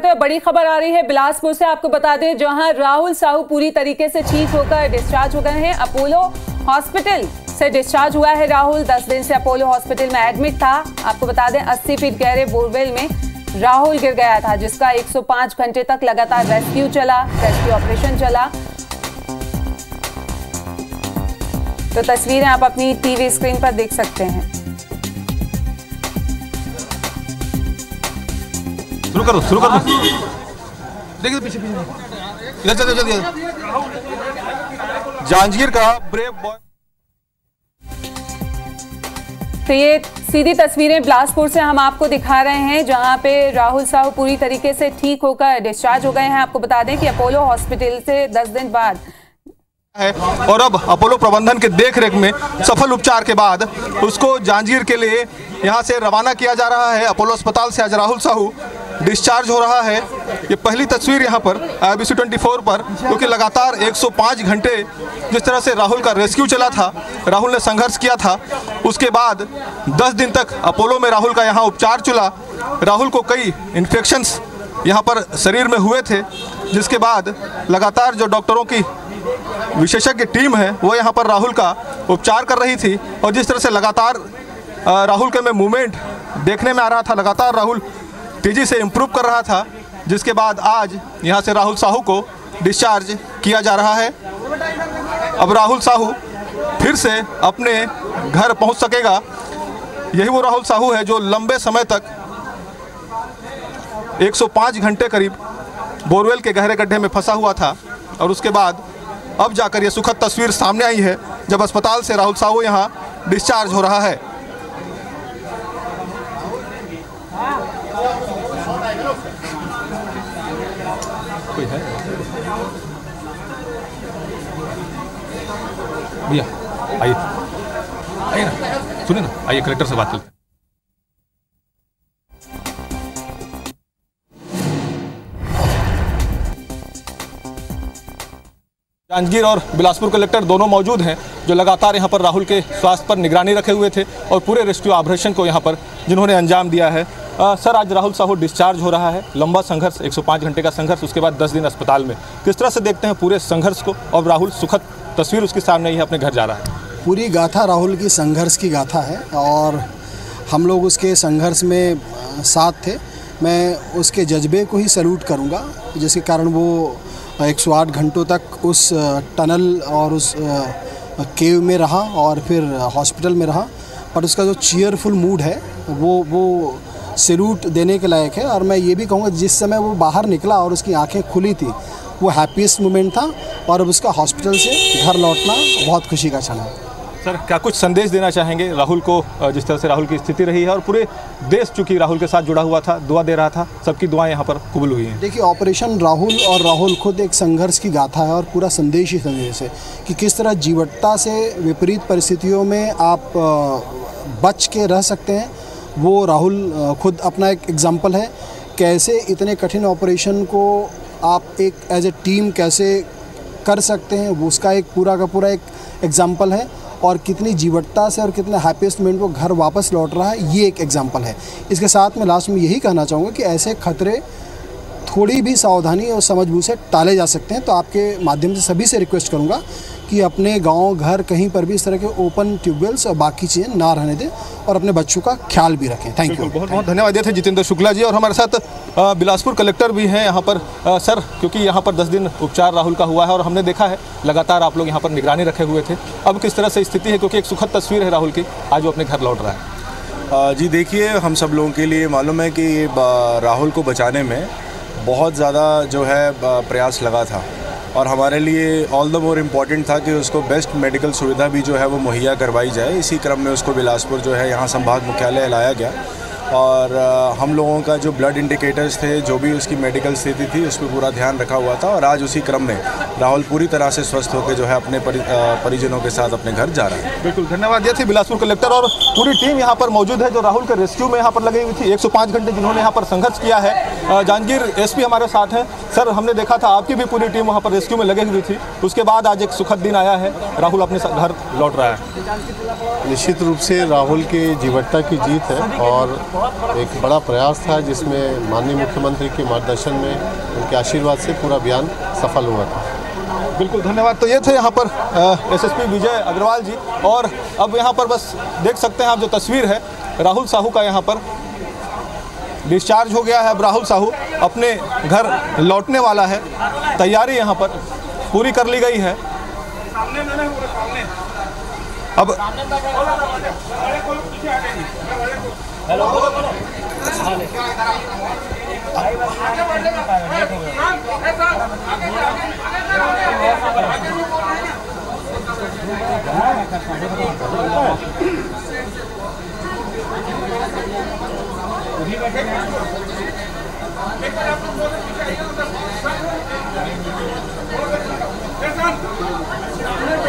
तो बड़ी खबर आ रही है बिलासपुर से। आपको बता दें, जहां राहुल साहू पूरी तरीके से ठीक होकर डिस्चार्ज हो गए हैं। अपोलो हॉस्पिटल से डिस्चार्ज हुआ है राहुल। 10 दिन से अपोलो हॉस्पिटल में एडमिट था। आपको बता दें 80 फीट गहरे बोरवेल में राहुल गिर गया था, जिसका 105 घंटे तक लगातार रेस्क्यू ऑपरेशन चला। तो तस्वीरें आप अपनी टीवी स्क्रीन पर देख सकते हैं। शुरू करो देखिए पीछे इधर जांजगीर का ब्रेव बॉय। तो ये सीधी तस्वीरें बिलासपुर से हम आपको दिखा रहे हैं, जहां पे राहुल साहू पूरी तरीके से ठीक होकर डिस्चार्ज हो गए हैं। आपको बता दें कि अपोलो हॉस्पिटल से 10 दिन बाद है और अब अपोलो प्रबंधन के देखरेख में सफल उपचार के बाद उसको जांजगीर के लिए यहां से रवाना किया जा रहा है। अपोलो अस्पताल से आज राहुल साहू डिस्चार्ज हो रहा है। ये पहली तस्वीर यहां पर IBC 24 पर, क्योंकि लगातार 105 घंटे जिस तरह से राहुल का रेस्क्यू चला था, राहुल ने संघर्ष किया था, उसके बाद 10 दिन तक अपोलो में राहुल का यहाँ उपचार चला। राहुल को कई इन्फेक्शंस यहाँ पर शरीर में हुए थे, जिसके बाद लगातार जो डॉक्टरों की विशेषज्ञ टीम है वो यहाँ पर राहुल का उपचार कर रही थी। और जिस तरह से लगातार राहुल के में मूवमेंट देखने में आ रहा था, लगातार राहुल तेज़ी से इम्प्रूव कर रहा था, जिसके बाद आज यहाँ से राहुल साहू को डिस्चार्ज किया जा रहा है। अब राहुल साहू फिर से अपने घर पहुँच सकेगा। यही वो राहुल साहू है जो लंबे समय तक 105 घंटे करीब बोरवेल के गहरे गड्ढे में फंसा हुआ था, और उसके बाद अब जाकर ये सुखद तस्वीर सामने आई है जब अस्पताल से राहुल साहू यहाँ डिस्चार्ज हो रहा है। कोई है भैया, आइए ना, सुनिए ना, आइए कलेक्टर से बात करते हैं। जांजगीर और बिलासपुर कलेक्टर दोनों मौजूद हैं, जो लगातार यहां पर राहुल के स्वास्थ्य पर निगरानी रखे हुए थे और पूरे रेस्क्यू ऑपरेशन को यहां पर जिन्होंने अंजाम दिया है। सर, आज राहुल साहू डिस्चार्ज हो रहा है। लंबा संघर्ष, 105 घंटे का संघर्ष, उसके बाद 10 दिन अस्पताल में। किस तरह से देखते हैं पूरे संघर्ष को? और राहुल सुखद तस्वीर उसके सामने ही अपने घर जा रहा है। पूरी गाथा राहुल की संघर्ष की गाथा है और हम लोग उसके संघर्ष में साथ थे। मैं उसके जज्बे को ही सैल्यूट करूँगा, जिसके कारण वो 108 घंटों तक उस टनल और उस केव में रहा और फिर हॉस्पिटल में रहा। पर उसका जो चीयरफुल मूड है वो सैल्यूट देने के लायक है। और मैं ये भी कहूँगा, जिस समय वो बाहर निकला और उसकी आंखें खुली थी, वो हैप्पीएस्ट मोमेंट था। और अब उसका हॉस्पिटल से घर लौटना बहुत खुशी का क्षण है। सर, क्या कुछ संदेश देना चाहेंगे राहुल को, जिस तरह से राहुल की स्थिति रही है और पूरे देश चूँकि राहुल के साथ जुड़ा हुआ था, दुआ दे रहा था, सबकी दुआएं यहाँ पर कबूल हुई हैं? देखिए, ऑपरेशन राहुल और राहुल खुद एक संघर्ष की गाथा है और पूरा संदेश ही संदेश है कि किस तरह जीवटता से विपरीत परिस्थितियों में आप बच के रह सकते हैं। वो राहुल खुद अपना एक एग्जाम्पल है, कैसे इतने कठिन ऑपरेशन को आप एक एज ए टीम कैसे कर सकते हैं, वो उसका एक पूरा का पूरा एक एग्जाम्पल है। और कितनी जीवटता से और कितने हैप्पीएस्ट मोमेंट वो घर वापस लौट रहा है, ये एक एग्जाम्पल है। इसके साथ में लास्ट में यही कहना चाहूँगा कि ऐसे खतरे थोड़ी भी सावधानी और समझबूझ से टाले जा सकते हैं। तो आपके माध्यम से सभी से रिक्वेस्ट करूँगा कि अपने गांव, घर, कहीं पर भी इस तरह के ओपन ट्यूबवेल्स और बाकी चीज़ें ना रहने दें और अपने बच्चों का ख्याल भी रखें। Thank you. बहुत बहुत धन्यवाद देते हैं जितेंद्र शुक्ला जी। और हमारे साथ बिलासपुर कलेक्टर भी हैं यहाँ पर। सर, क्योंकि यहाँ पर 10 दिन उपचार राहुल का हुआ है और हमने देखा है लगातार आप लोग यहाँ पर निगरानी रखे हुए थे, अब किस तरह से स्थिति है? क्योंकि एक सुखद तस्वीर है राहुल की, आज वो अपने घर लौट रहा है। जी देखिए, हम सब लोगों के लिए मालूम है कि राहुल को बचाने में बहुत ज़्यादा जो है प्रयास लगा था, और हमारे लिए ऑल द मोर इम्पॉर्टेंट था कि उसको बेस्ट मेडिकल सुविधा भी जो है वो मुहैया करवाई जाए। इसी क्रम में उसको बिलासपुर जो है यहाँ संभाग मुख्यालय लाया गया और हम लोगों का जो ब्लड इंडिकेटर्स थे, जो भी उसकी मेडिकल स्थिति थी, उस पर पूरा ध्यान रखा हुआ था। और आज उसी क्रम में राहुल पूरी तरह से स्वस्थ होकर जो है अपने परिजनों के साथ अपने घर जा रहा है। बिल्कुल, धन्यवाद। ये थे बिलासपुर कलेक्टर और पूरी टीम यहाँ पर मौजूद है जो राहुल के रेस्क्यू में यहाँ पर लगी हुई थी। 105 घंटे जिन्होंने यहाँ पर संघर्ष किया है। जांजगीर SP हमारे साथ हैं। सर, हमने देखा था आपकी भी पूरी टीम वहाँ पर रेस्क्यू में लगी हुई थी, उसके बाद आज एक सुखद दिन आया है, राहुल अपने घर लौट रहा है। निश्चित रूप से राहुल की जीवटता की जीत है और एक बड़ा प्रयास था जिसमें माननीय मुख्यमंत्री के मार्गदर्शन में, उनके आशीर्वाद से पूरा अभियान सफल हुआ था। बिल्कुल, धन्यवाद। तो ये थे यहाँ पर एसएसपी विजय अग्रवाल जी, और अब यहाँ पर बस देख सकते हैं आप जो तस्वीर है राहुल साहू का, यहाँ पर डिस्चार्ज हो गया है। अब राहुल साहू अपने घर लौटने वाला है, तैयारी यहाँ पर पूरी कर ली गई है। अब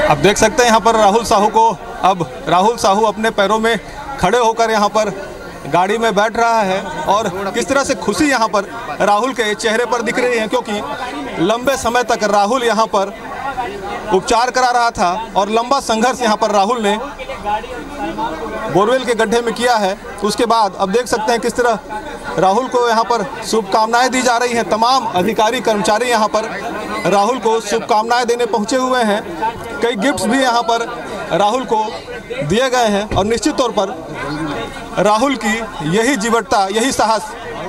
अब देख सकते हैं यहाँ पर राहुल साहू को, अब राहुल साहू अपने पैरों में खड़े होकर यहाँ पर गाड़ी में बैठ रहा है, और किस तरह से खुशी यहाँ पर राहुल के चेहरे पर दिख रही है, क्योंकि लंबे समय तक राहुल यहाँ पर उपचार करा रहा था और लंबा संघर्ष यहाँ पर राहुल ने बोरवेल के गड्ढे में किया है। उसके बाद अब देख सकते हैं किस तरह राहुल को यहाँ पर शुभकामनाएं दी जा रही हैं। तमाम अधिकारी कर्मचारी यहाँ पर राहुल को शुभकामनाएं देने पहुँचे हुए हैं। कई गिफ्ट्स भी यहाँ पर राहुल को दिए गए हैं, और निश्चित तौर पर राहुल की यही जीवटता, यही साहस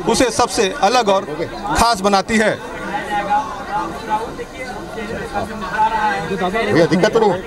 उसे सबसे अलग और ख़ास बनाती है। भैया दिक्कत तो नहीं है।